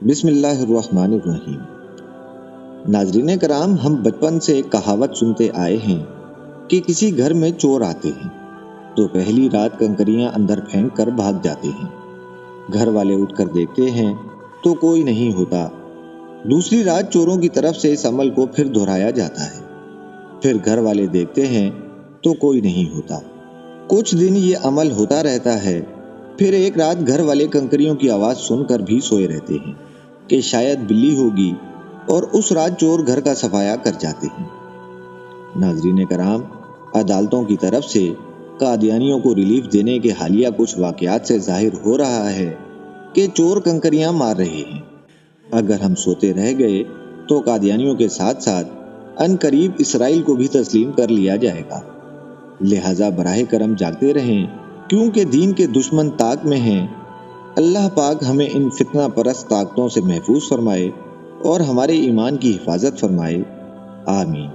بسم اللہ الرحمن الرحیم۔ ناظرین کرام، ہم بچپن سے ایک کہاوت سنتے آئے ہیں کہ کسی گھر میں چور آتے ہیں تو پہلی رات کنکریاں اندر پھینک کر بھاگ جاتے ہیں۔ گھر والے اٹھ کر دیکھتے ہیں تو کوئی نہیں ہوتا۔ دوسری رات چوروں کی طرف سے اس عمل کو پھر دہرایا جاتا ہے۔ پھر گھر والے دیکھتے ہیں تو کوئی نہیں ہوتا۔ کچھ دن یہ عمل ہوتا رہتا ہے۔ پھر ایک رات گھر والے کنکریوں کی آواز سن کر بھی سوئے رہتے ہیں کہ شاید بلی ہوگی، اور اس رات چور گھر کا صفایا کر جاتے ہیں۔ ناظرین کرام، عدالتوں کی طرف سے قادیانیوں کو ریلیف دینے کے حالیہ کچھ واقعات سے ظاہر ہو رہا ہے کہ چور کنکریاں مار رہے ہیں۔ اگر ہم سوتے رہ گئے تو قادیانیوں کے ساتھ ساتھ ان قریب اسرائیل کو بھی تسلیم کر لیا جائے گا۔ لہٰذا براہ کرم جاگتے رہیں، کیونکہ دین کے دشمن طاق میں ہیں۔ اللہ پاک ہمیں ان فتنہ پرست طاقتوں سے محفوظ فرمائے اور ہمارے ایمان کی حفاظت فرمائے، آمین۔